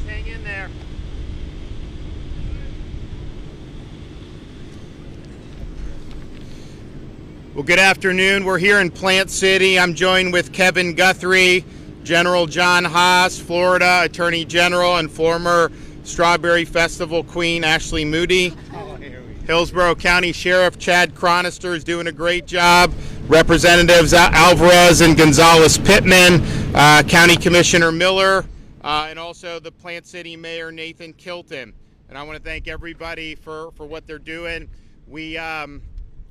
hang in there. Well, good afternoon. We're here in Plant City. I'm joined with Kevin Guthrie, General John Haas, Florida Attorney General, and former Strawberry Festival Queen Ashley Moody. Hillsborough County Sheriff Chad Chronister is doing a great job. Representatives Alvarez and Gonzalez Pittman, County Commissioner Miller, and also the Plant City Mayor Nathan Kilton. And I want to thank everybody for what they're doing. We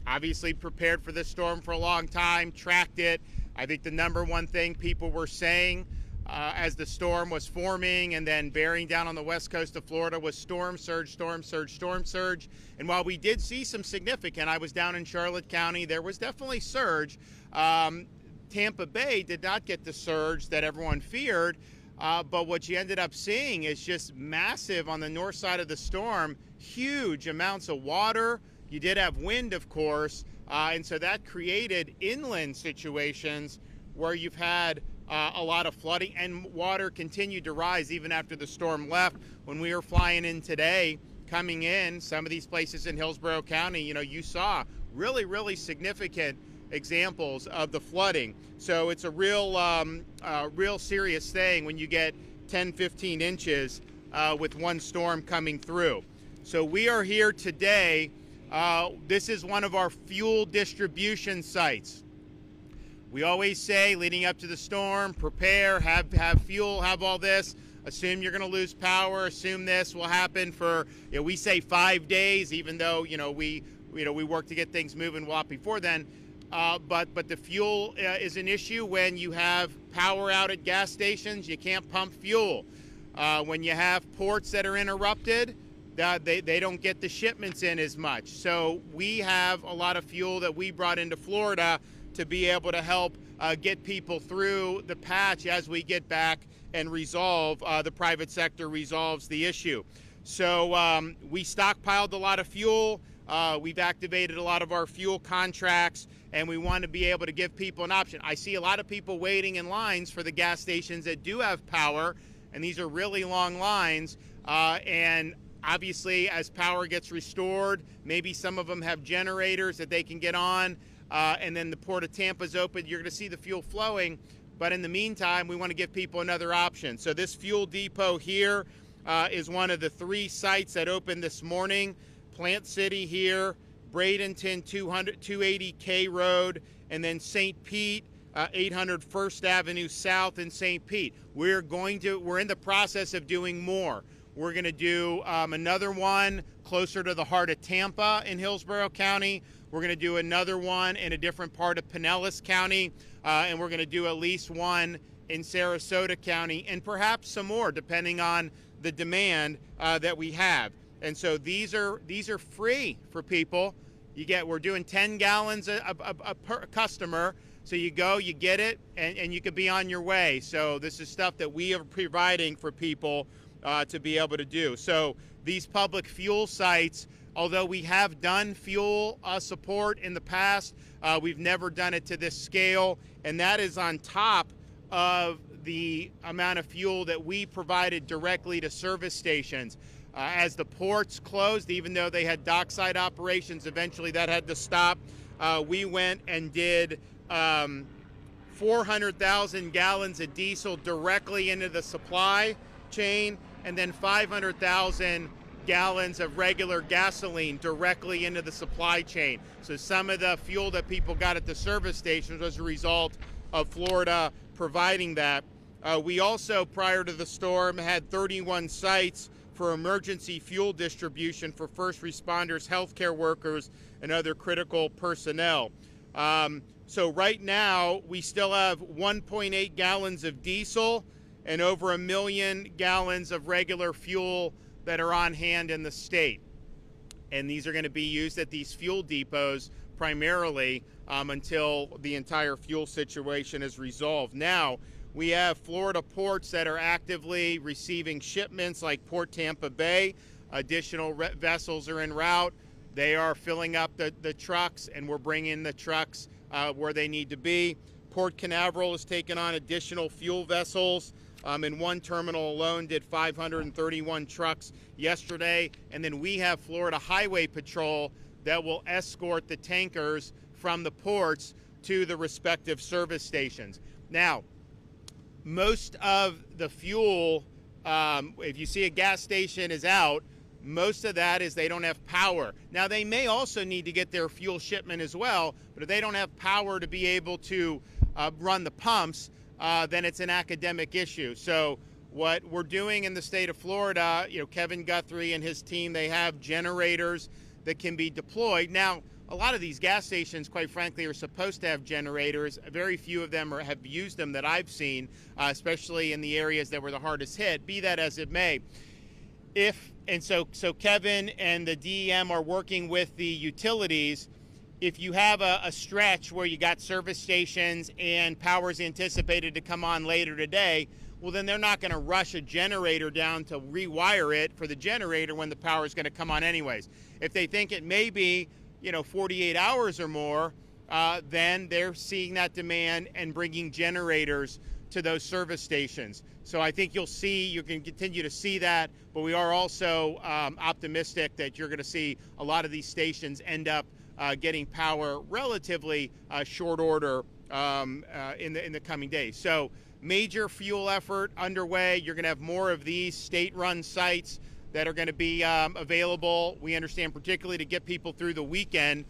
obviously prepared for this storm for a long time, tracked it. I think the number one thing people were saying as the storm was forming and then bearing down on the west coast of Florida was storm surge, storm surge, storm surge. And while we did see some significant, I was down in Charlotte County, there was definitely surge. Tampa Bay did not get the surge that everyone feared, but what you ended up seeing is just massive on the north side of the storm, huge amounts of water. You did have wind, of course, and so that created inland situations where you've had a lot of flooding, and water continued to rise even after the storm left. When we were flying in today, coming in, some of these places in Hillsborough County, you saw really, really significant examples of the flooding. So it's a real serious thing when you get 10, 15 inches with one storm coming through. So we are here today. This is one of our fuel distribution sites. We always say, leading up to the storm, prepare, have fuel, have all this. Assume you're going to lose power. Assume this will happen for, we say 5 days, even though we work to get things moving a lot before then. But the fuel is an issue when you have power out at gas stations. You can't pump fuel. When you have ports that are interrupted, they don't get the shipments in as much. So we have a lot of fuel that we brought into Florida to be able to help get people through the patch as we get back and resolve, the private sector resolves the issue. So we stockpiled a lot of fuel. We've activated a lot of our fuel contracts, and we want to be able to give people an option. I see a lot of people waiting in lines for the gas stations that do have power, and these are really long lines. And obviously, as power gets restored, maybe some of them have generators that they can get on, and then the Port of Tampa is open. You're going to see the fuel flowing, but in the meantime, we want to give people another option. So this fuel depot here is one of the 3 sites that opened this morning. Plant City here, Bradenton 280 K Road, and then St. Pete, 800 First Avenue South in St. Pete. We're in the process of doing more. We're going to do another one closer to the heart of Tampa in Hillsborough County. We're going to do another one in a different part of Pinellas County, and we're going to do at least one in Sarasota County, and perhaps some more depending on the demand that we have. And so these are free for people. We're doing 10 gallons per customer. So you go, you get it, and you can be on your way. So this is stuff that we are providing for people to be able to do. So these public fuel sites, although we have done fuel support in the past, we've never done it to this scale, and that is on top of the amount of fuel that we provided directly to service stations. As the ports closed, even though they had dockside operations, eventually that had to stop. We went and did 400,000 gallons of diesel directly into the supply chain, and then 500,000 gallons of regular gasoline directly into the supply chain. So some of the fuel that people got at the service stations was a result of Florida providing that. We also, prior to the storm, had 31 sites for emergency fuel distribution for first responders, healthcare workers, and other critical personnel. So right now, we still have 1.8 gallons of diesel and over 1 million gallons of regular fuel that are on hand in the state. And these are going to be used at these fuel depots primarily until the entire fuel situation is resolved. Now, we have Florida ports that are actively receiving shipments like Port Tampa Bay. Additional vessels are en route. They are filling up the trucks, and we're bringing the trucks where they need to be. Port Canaveral has taken on additional fuel vessels In one terminal alone did 531 trucks yesterday. And then we have Florida Highway Patrol that will escort the tankers from the ports to the respective service stations. Now, most of the fuel, if you see a gas station is out, most of that is they don't have power. Now, they may also need to get their fuel shipment as well, but if they don't have power to be able to run the pumps, then it's an academic issue. So what we're doing in the state of Florida, Kevin Guthrie and his team, they have generators that can be deployed. Now, a lot of these gas stations, quite frankly, are supposed to have generators. Very few of them have used them that I've seen, especially in the areas that were the hardest hit. Be that as it may, so Kevin and the DEM are working with the utilities. If you have a stretch where you got service stations and power is anticipated to come on later today, well, then they're not going to rush a generator down to rewire it for the generator when the power is going to come on anyways. If they think it may be 48 hours or more, then they're seeing that demand and bringing generators to those service stations. So I think you can continue to see that, but we are also optimistic that you're going to see a lot of these stations end up getting power relatively short order in the coming days. So major fuel effort underway. You're going to have more of these state-run sites that are going to be available. We understand, particularly to get people through the weekend,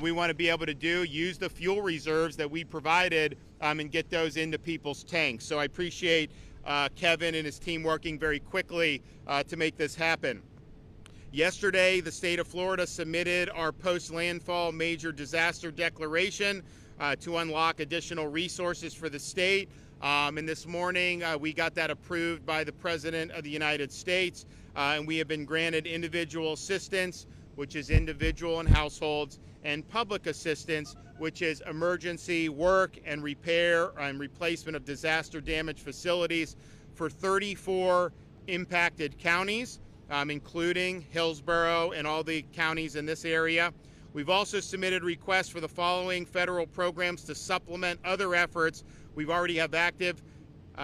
we want to be able to use the fuel reserves that we provided and get those into people's tanks. So I appreciate Kevin and his team working very quickly to make this happen. Yesterday, the state of Florida submitted our post-landfall major disaster declaration to unlock additional resources for the state. And this morning, we got that approved by the President of the United States, and we have been granted individual assistance, which is individual and households, and public assistance, which is emergency work and repair and replacement of disaster damaged facilities for 34 impacted counties, including Hillsborough and all the counties in this area. We've also submitted requests for the following federal programs to supplement other efforts we've already have active: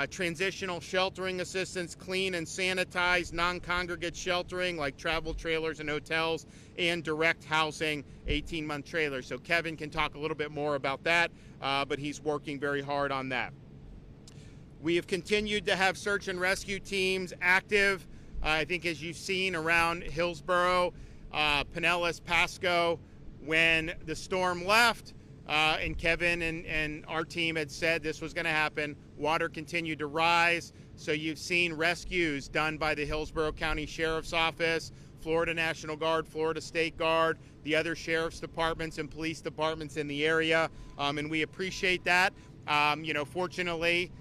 transitional sheltering assistance, clean and sanitized non-congregate sheltering like travel trailers and hotels, and direct housing 18-month trailers. So Kevin can talk a little bit more about that, but he's working very hard on that. We have continued to have search and rescue teams active. I think as you've seen around Hillsborough, Pinellas, Pasco, when the storm left, and Kevin and our team had said this was going to happen, water continued to rise. So you've seen rescues done by the Hillsborough County Sheriff's Office, Florida National Guard, Florida State Guard, the other sheriff's departments and police departments in the area, and we appreciate that. Fortunately,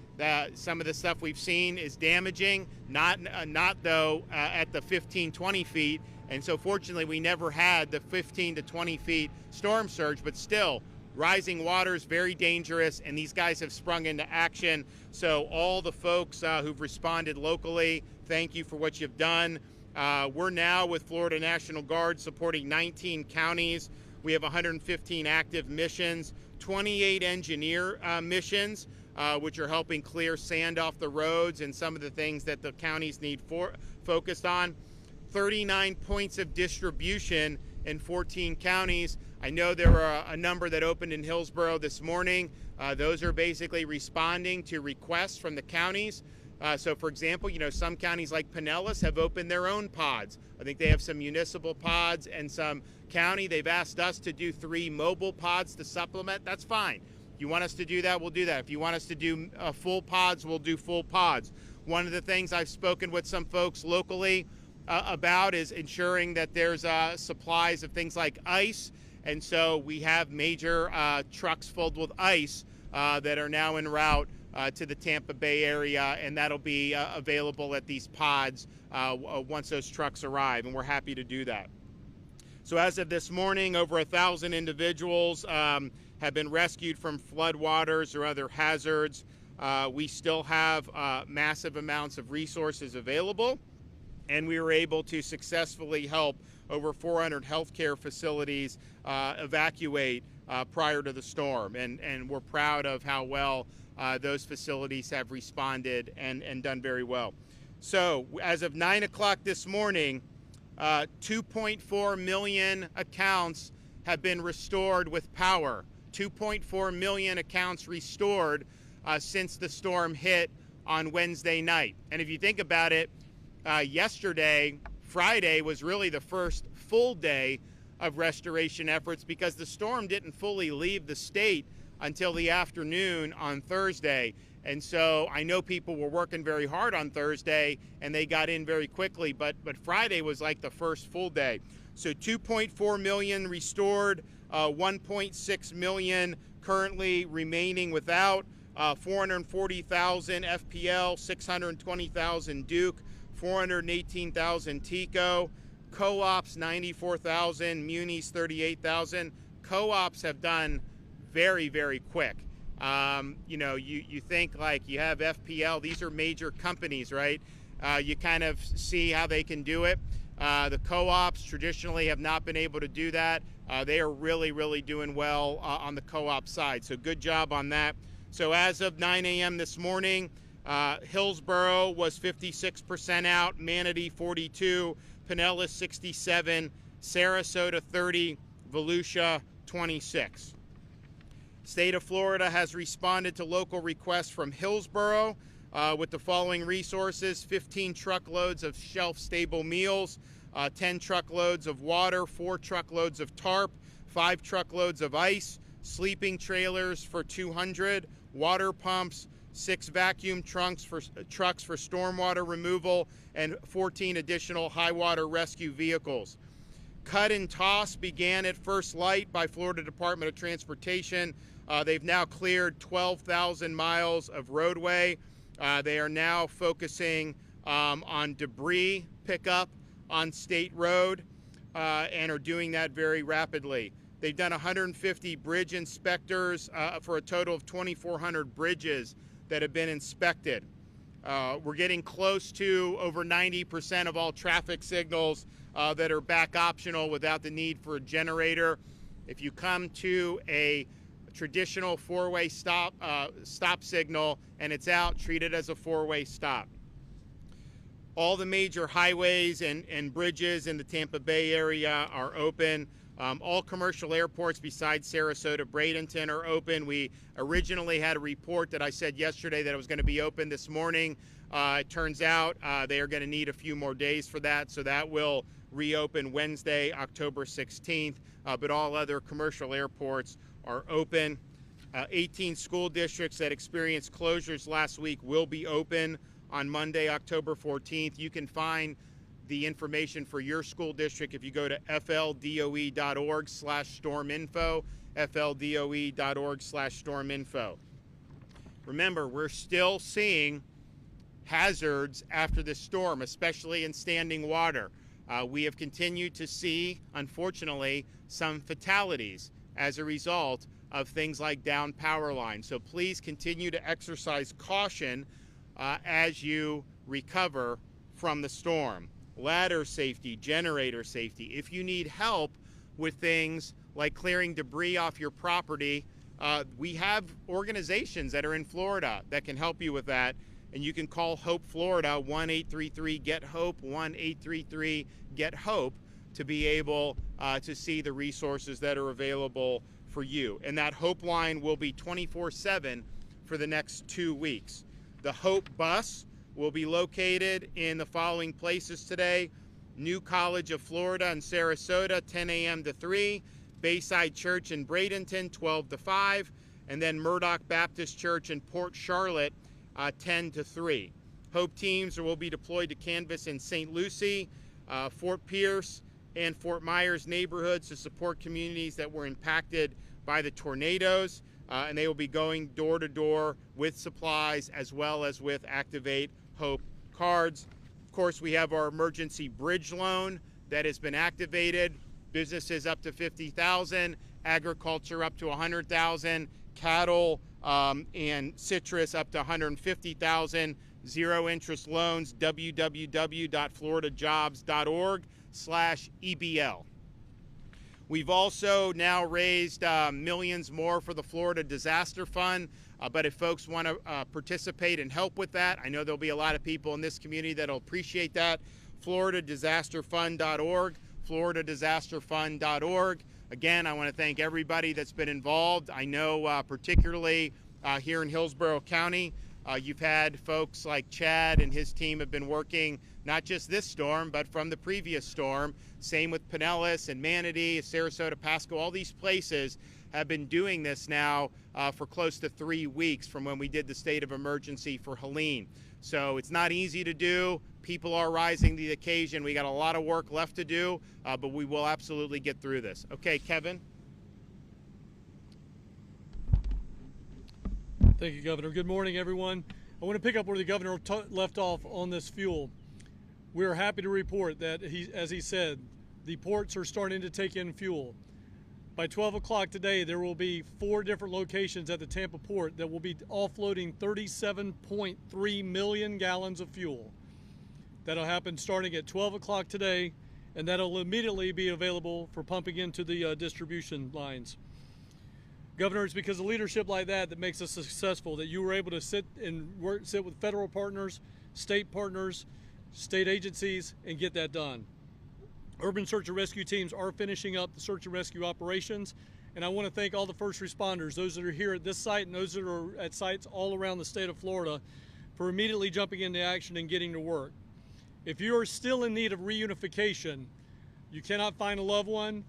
some of the stuff we've seen is damaging, not though at the 15-20 feet. And so fortunately, we never had the 15 to 20 feet storm surge, but still, rising water is very dangerous, and these guys have sprung into action. So all the folks who've responded locally, thank you for what you've done. We're now with Florida National Guard supporting 19 counties. We have 115 active missions, 28 engineer missions, which are helping clear sand off the roads and some of the things that the counties need focused on. 39 points of distribution in 14 counties. I know there are a number that opened in Hillsborough this morning. Those are basically responding to requests from the counties. So for example, some counties like Pinellas have opened their own pods. I think they have some municipal pods, and some county, they've asked us to do 3 mobile pods to supplement. That's fine. If you want us to do that, we'll do that. If you want us to do full pods, we'll do full pods. One of the things I've spoken with some folks locally about is ensuring that there's supplies of things like ice. And so we have major trucks filled with ice that are now en route to the Tampa Bay area, and that'll be available at these pods once those trucks arrive, and we're happy to do that. So as of this morning, over 1,000 individuals have been rescued from floodwaters or other hazards. We still have massive amounts of resources available, and we were able to successfully help over 400 healthcare facilities evacuate prior to the storm. And we're proud of how well those facilities have responded and done very well. So as of 9 o'clock this morning, 2.4 million accounts have been restored with power. 2.4 million accounts restored since the storm hit on Wednesday night. And if you think about it, yesterday, Friday, was really the first full day of restoration efforts because the storm didn't fully leave the state until the afternoon on Thursday. And so I know people were working very hard on Thursday and they got in very quickly, but Friday was like the first full day. So 2.4 million restored, 1.6 million currently remaining without, 440,000 FPL, 620,000 Duke, 418,000 TECO, co-ops 94,000, munis 38,000. Co-ops have done very, very quick. You think like you have FPL, these are major companies, right? You kind of see how they can do it. The co-ops traditionally have not been able to do that. They are really, really doing well on the co-op side. So good job on that. So as of 9 a.m. this morning, Hillsborough was 56% out, Manatee 42, Pinellas 67, Sarasota 30, Volusia 26. State of Florida has responded to local requests from Hillsborough with the following resources: 15 truckloads of shelf-stable meals, 10 truckloads of water, 4 truckloads of tarp, 5 truckloads of ice, sleeping trailers for 200, water pumps, 6 vacuum trucks for stormwater removal, and 14 additional high water rescue vehicles. Cut and toss began at first light by Florida Department of Transportation. They've now cleared 12,000 miles of roadway. They are now focusing on debris pickup on State Road and are doing that very rapidly. They've done 150 bridge inspectors for a total of 2,400 bridges that have been inspected. We're getting close to over 90% of all traffic signals that are back optional without the need for a generator. If you come to a traditional four-way stop signal and it's out, treat it as a four-way stop. All the major highways and bridges in the Tampa Bay area are open. All commercial airports besides Sarasota, Bradenton are open. We originally had a report that I said yesterday that it was going to be open this morning. It turns out they are going to need a few more days for that, so that will reopen Wednesday, October 16th. But all other commercial airports are open. 18 school districts that experienced closures last week will be open on Monday, October 14th. You can find the information for your school district if you go to fldoe.org/storminfo, fldoe.org/storminfo. Remember, we're still seeing hazards after the storm, especially in standing water. We have continued to see, unfortunately, some fatalities as a result of things like downed power lines. So please continue to exercise caution as you recover from the storm. Ladder safety, generator safety. If you need help with things like clearing debris off your property, we have organizations that are in Florida that can help you with that. And you can call Hope Florida, 1-833-GET-HOPE, 1-833-GET-HOPE, to be able to see the resources that are available for you. And that Hope line will be 24/7 for the next 2 weeks. The Hope bus will be located in the following places today: New College of Florida in Sarasota, 10 a.m. to 3, Bayside Church in Bradenton, 12 to 5, and then Murdoch Baptist Church in Port Charlotte, 10 to 3. Hope teams will be deployed to canvass in St. Lucie, Fort Pierce, and Fort Myers neighborhoods to support communities that were impacted by the tornadoes. And they will be going door to door with supplies as well as with Activate Hope cards. Of course, we have our emergency bridge loan that has been activated. Businesses up to $50,000, agriculture up to $100,000, cattle and citrus up to $150,000. Zero interest loans, www.floridajobs.org/EBL. We've also now raised millions more for the Florida Disaster Fund. But if folks want to participate and help with that, I know there'll be a lot of people in this community that'll appreciate that. FloridaDisasterFund.org, FloridaDisasterFund.org. Again, I want to thank everybody that's been involved. I know particularly here in Hillsborough County, you've had folks like Chad and his team have been working not just this storm, but from the previous storm. Same with Pinellas and Manatee, Sarasota, Pasco, all these places have been doing this now for close to 3 weeks from when we did the state of emergency for Helene. So it's not easy to do. People are rising to the occasion. We got a lot of work left to do, but we will absolutely get through this. Okay, Kevin. Thank you, Governor. Good morning, everyone. I want to pick up where the governor left off on this fuel. We are happy to report that, as he said, the ports are starting to take in fuel. By 12 o'clock today, there will be 4 different locations at the Tampa port that will be offloading 37.3 million gallons of fuel. That'll happen starting at 12 o'clock today, and that'll immediately be available for pumping into the distribution lines. Governor, it's because of leadership like that that makes us successful, that you were able to sit with federal partners, state agencies, and get that done. Urban search and rescue teams are finishing up the search and rescue operations, and I want to thank all the first responders, those that are here at this site and those that are at sites all around the state of Florida, for immediately jumping into action and getting to work. If you are still in need of reunification, you cannot find a loved one,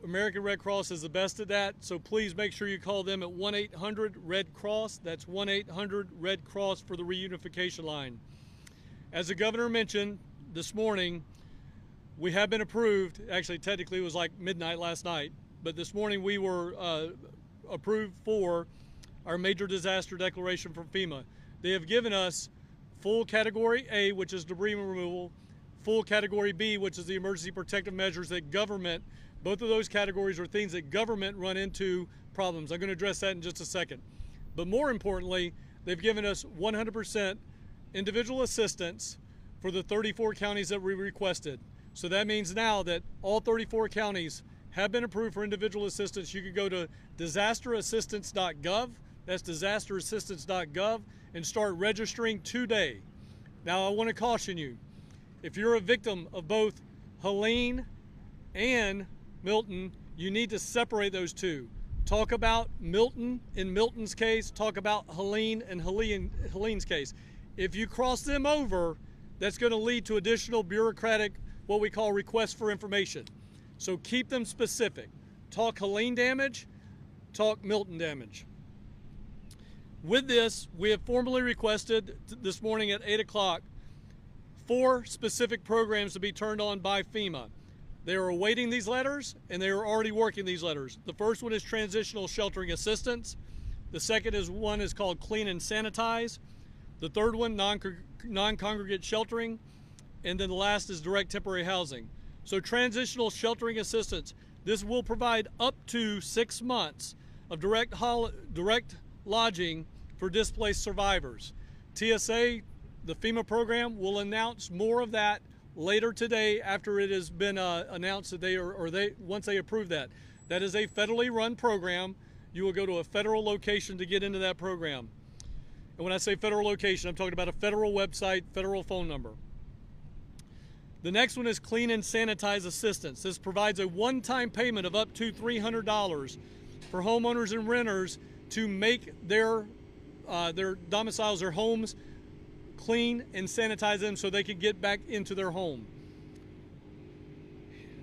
American Red Cross is the best at that, so please make sure you call them at 1-800-RED-CROSS. That's 1-800-RED-CROSS for the reunification line. As the governor mentioned this morning, we have been approved. Actually, technically it was like midnight last night, but this morning we were approved for our major disaster declaration from FEMA. They have given us full Category A, which is debris removal, full Category B, which is the emergency protective measures that government, both of those categories are things that government run into problems. I'm going to address that in just a second. But more importantly, they've given us 100% individual assistance for the 34 counties that we requested. So that means now that all 34 counties have been approved for individual assistance. You can go to disasterassistance.gov, that's disasterassistance.gov, and start registering today. Now I want to caution you, if you're a victim of both Helene and Milton, you need to separate those two. Talk about Milton in Milton's case, talk about Helene in Helene's case. If you cross them over, that's going to lead to additional bureaucratic, what we call requests for information. So keep them specific. Talk Helene damage, talk Milton damage. With this, we have formally requested this morning at 8 o'clock 4 specific programs to be turned on by FEMA. They are awaiting these letters, and they are already working these letters. The first one is transitional sheltering assistance. The second one is called clean and sanitize. The third one, non-congregate sheltering. And then the last is direct temporary housing. So transitional sheltering assistance, this will provide up to 6 months of direct lodging for displaced survivors. TSA, the FEMA program, will announce more of that later today after it has been announced that once they approve that. That is a federally run program. You will go to a federal location to get into that program. And when I say federal location, I'm talking about a federal website, federal phone number. The next one is clean and sanitize assistance. This provides a one-time payment of up to $300 for homeowners and renters to make their domiciles, their homes, clean and sanitize them so they can get back into their home.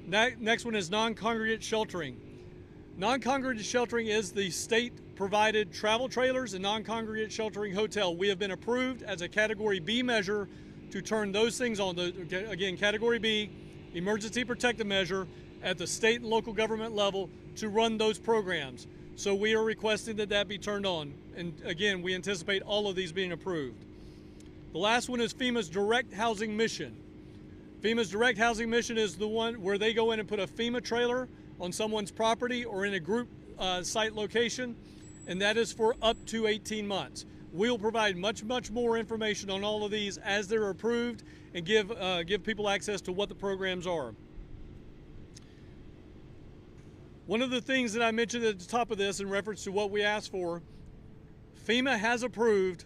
Next one is non-congregate sheltering. Non-congregate sheltering is the state-provided travel trailers and non-congregate sheltering hotel. We have been approved as a Category B measure to turn those things on. Again, Category B, emergency protective measure at the state and local government level to run those programs. So we are requesting that that be turned on. And again, we anticipate all of these being approved. The last one is FEMA's direct housing mission. FEMA's direct housing mission is the one where they go in and put a FEMA trailer on someone's property or in a group site location, and that is for up to 18 months. We'll provide much more information on all of these as they're approved and give people access to what the programs are. One of the things that I mentioned at the top of this in reference to what we asked for, FEMA has approved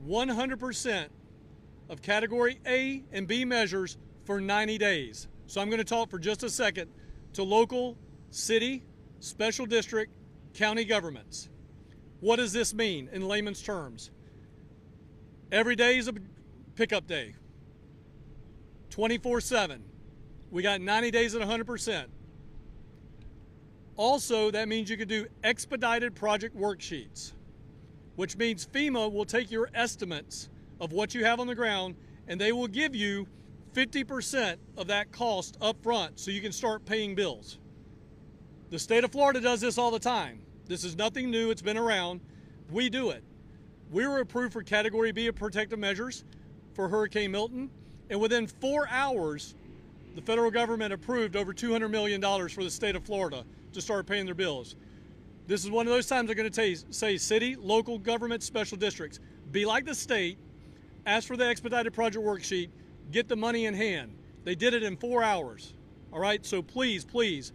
100% of Category A and B measures for 90 days. So I'm going to talk for just a second to local, city, special district, county governments. What does this mean in layman's terms? Every day is a pickup day, 24/7. We got 90 days at 100%. Also, that means you can do expedited project worksheets, which means FEMA will take your estimates of what you have on the ground and they will give you 50% of that cost up front so you can start paying bills. The state of Florida does this all the time. This is nothing new, it's been around. We do it. We were approved for Category B of protective measures for Hurricane Milton, and within 4 hours, the federal government approved over $200 million for the state of Florida to start paying their bills. This is one of those times they're going to say city, local government, special districts, be like the state, ask for the expedited project worksheet, get the money in hand. They did it in 4 hours. All right, so please, please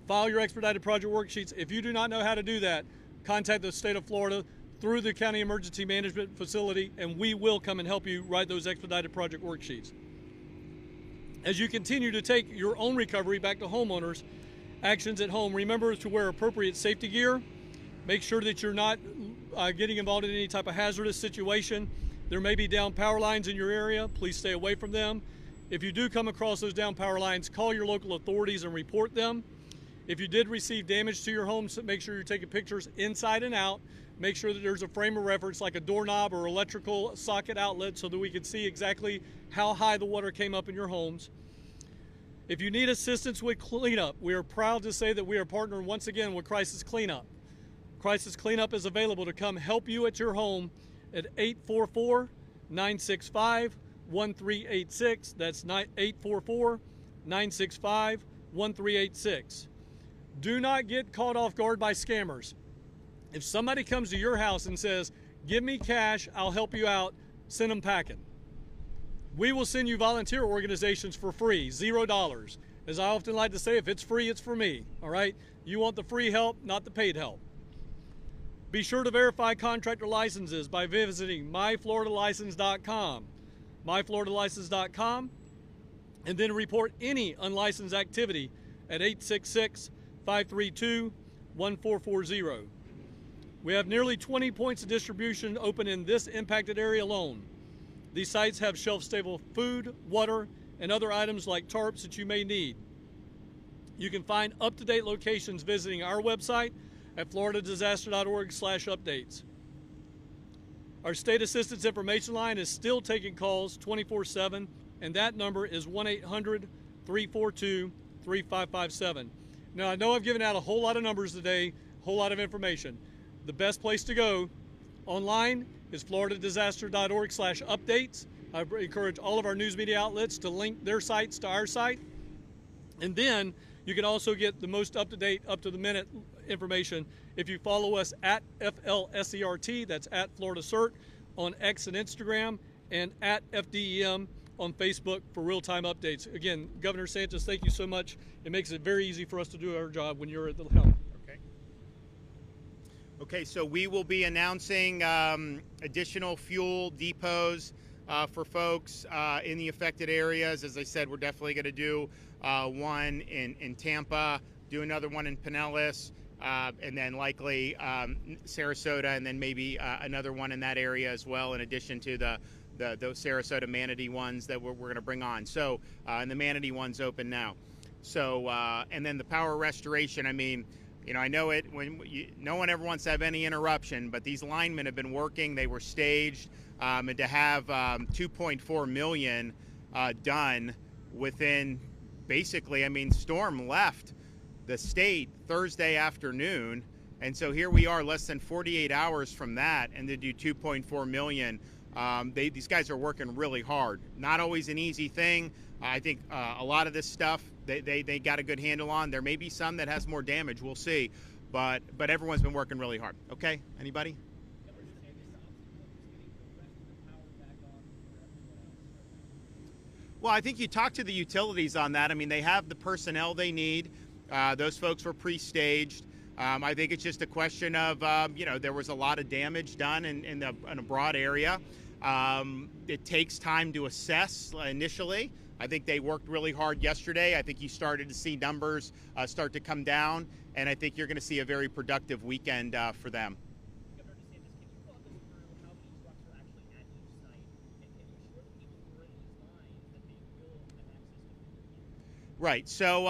file your expedited project worksheets. If you do not know how to do that, contact the state of Florida through the County Emergency Management Facility, and we will come and help you write those expedited project worksheets. As you continue to take your own recovery back to homeowners, actions at home, remember to wear appropriate safety gear. Make sure that you're not getting involved in any type of hazardous situation. There may be down power lines in your area. Please stay away from them. If you do come across those down power lines, call your local authorities and report them. If you did receive damage to your home, so make sure you're taking pictures inside and out. Make sure that there's a frame of reference like a doorknob or electrical socket outlet so that we can see exactly how high the water came up in your homes. If you need assistance with cleanup, we are proud to say that we are partnering once again with Crisis Cleanup. Crisis Cleanup is available to come help you at your home at 844-965-1386. That's 844-965-1386. Do not get caught off guard by scammers. If somebody comes to your house and says, give me cash, I'll help you out, send them packing. We will send you volunteer organizations for free, $0. As I often like to say, if it's free, it's for me, all right? You want the free help, not the paid help. Be sure to verify contractor licenses by visiting myfloridalicense.com, myfloridalicense.com, and then report any unlicensed activity at 866-532-1440. We have nearly 20 points of distribution open in this impacted area alone. These sites have shelf-stable food, water, and other items like tarps that you may need. You can find up-to-date locations visiting our website at floridadisaster.org/updates. Our state assistance information line is still taking calls 24/7, and that number is 1-800-342-3557. Now, I know I've given out a whole lot of numbers today, a whole lot of information. The best place to go online is floridadisaster.org/updates. I encourage all of our news media outlets to link their sites to our site. And then you can also get the most up-to-date, up-to-the-minute information if you follow us at FLSERT, that's at Florida CERT, on X and Instagram, and at FDEM on Facebook for real-time updates. Again, Governor DeSantis, thank you so much. It makes it very easy for us to do our job when you're at the helm. Okay, so we will be announcing additional fuel depots for folks in the affected areas. As I said, we're definitely going to do one in Tampa, do another one in Pinellas, and then likely Sarasota, and then maybe another one in that area as well, in addition to those Sarasota Manatee ones that we're going to bring on. So, and the Manatee one's open now. So, and then the power restoration, I mean, you know, I know it no one ever wants to have any interruption, but these linemen have been working. They were staged, and to have 2.4 million done within basically, I mean, storm left the state Thursday afternoon, and so here we are less than 48 hours from that, and to do 2.4 million. These guys are working really hard. Not always an easy thing. I think a lot of this stuff they got a good handle on. There may be some that has more damage. We'll see, but everyone's been working really hard. Okay, anybody? Well, I think you talk to the utilities on that. I mean, they have the personnel they need. Those folks were pre-staged. I think it's just a question of, there was a lot of damage done in a broad area. It takes time to assess initially. I think they worked really hard yesterday. I think you started to see numbers start to come down, and I think you're going to see a very productive weekend for them. Governor DeSantis, can you walk us through how many trucks are actually at each site? And can you assure the people who are in these lines that they will have access to food? Right. So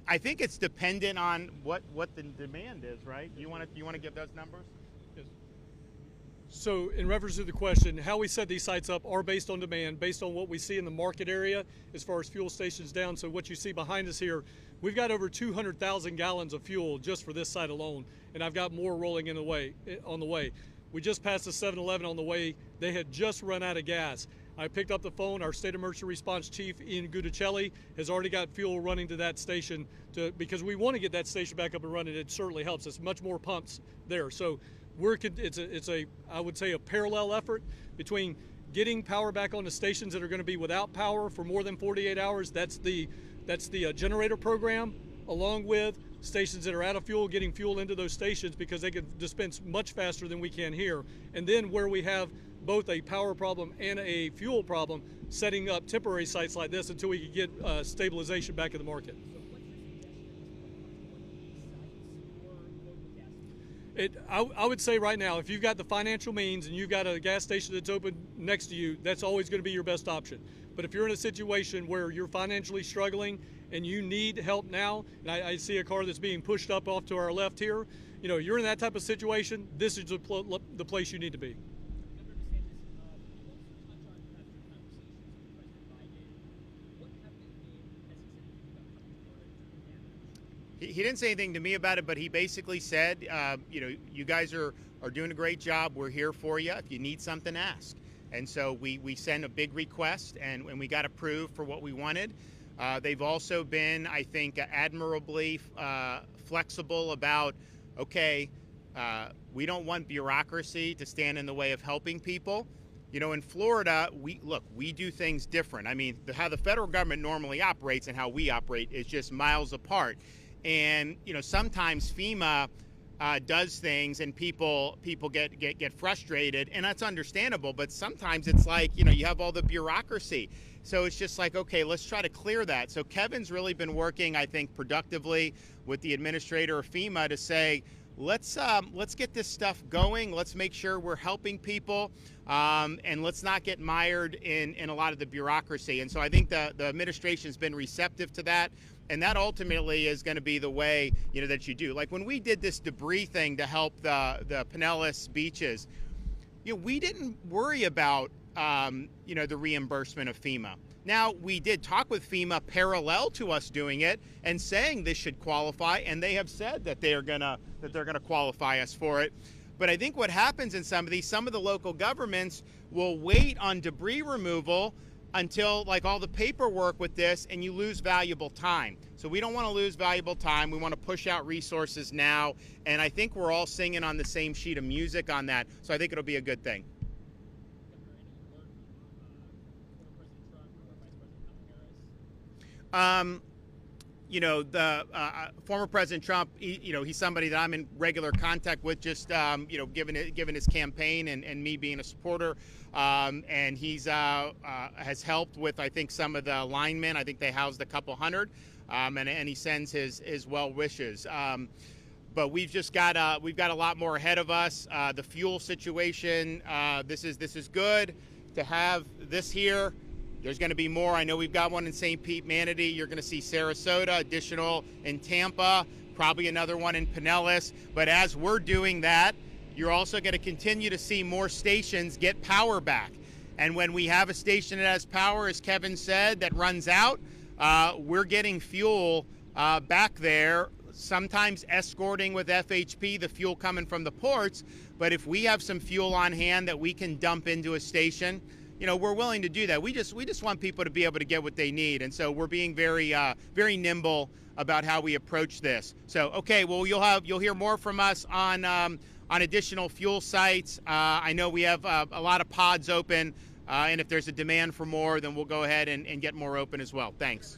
I think it's dependent on what the demand is, right? You want to give those numbers? So in reference to the question, how we set these sites up are based on demand, based on what we see in the market area as far as fuel stations down. So what you see behind us here, we've got over 200,000 gallons of fuel just for this site alone, and I've got more rolling on the way. We just passed the 7-Eleven on the way. They had just run out of gas. I picked up the phone. Our State Emergency Response Chief, Ian Gudicelli, has already got fuel running to that station because we want to get that station back up and running. It certainly helps. It's much more pumps there. So it's I would say a parallel effort between getting power back on the stations that are going to be without power for more than 48 hours. That's the generator program, along with stations that are out of fuel, getting fuel into those stations because they can dispense much faster than we can here. And then where we have both a power problem and a fuel problem, setting up temporary sites like this until we can get stabilization back in the market. I would say right now, if you've got the financial means and you've got a gas station that's open next to you, that's always going to be your best option. But if you're in a situation where you're financially struggling and you need help now, and I see a car that's being pushed up off to our left here, you're in that type of situation, this is the place you need to be. He didn't say anything to me about it, but he basically said, you guys are doing a great job. We're here for you. If you need something, ask. And so we sent a big request, and we got approved for what we wanted. They've also been, I think, admirably flexible about, we don't want bureaucracy to stand in the way of helping people. In Florida, we do things different. I mean, how the federal government normally operates and how we operate is just miles apart. And sometimes FEMA does things and people get frustrated, and that's understandable. But sometimes it's like you have all the bureaucracy, so it's just like, okay, let's try to clear that. So Kevin's really been working, I think, productively with the administrator of FEMA to say, let's get this stuff going. Let's make sure we're helping people, and let's not get mired in a lot of the bureaucracy. And so I think the administration's been receptive to that. And that ultimately is going to be the way, that you do. Like when we did this debris thing to help the Pinellas beaches, we didn't worry about, the reimbursement of FEMA. Now, we did talk with FEMA parallel to us doing it and saying this should qualify, and they have said that they're gonna qualify us for it. But I think what happens in some of the local governments will wait on debris removal until all the paperwork with this, and you lose valuable time. So we don't want to lose valuable time. We want to push out resources now, and I think we're all singing on the same sheet of music on that. So I think it'll be a good thing. The former President Trump, he's somebody that I'm in regular contact with, just, given his campaign and me being a supporter. And he's has helped with, I think, some of the linemen. I think they housed a couple hundred, and he sends his well wishes. But we've got a lot more ahead of us. The fuel situation, this is good to have this here. There's going to be more. I know we've got one in St. Pete, Manatee. You're going to see Sarasota, additional in Tampa, probably another one in Pinellas. But as we're doing that, you're also going to continue to see more stations get power back. And when we have a station that has power, as Kevin said, that runs out, we're getting fuel back there, sometimes escorting with FHP, the fuel coming from the ports. But if we have some fuel on hand that we can dump into a station, we're willing to do that. We just want people to be able to get what they need. And so we're being very nimble about how we approach this. So, okay, well, you'll hear more from us on additional fuel sites. I know we have a lot of pods open, and if there's a demand for more, then we'll go ahead and get more open as well. Thanks.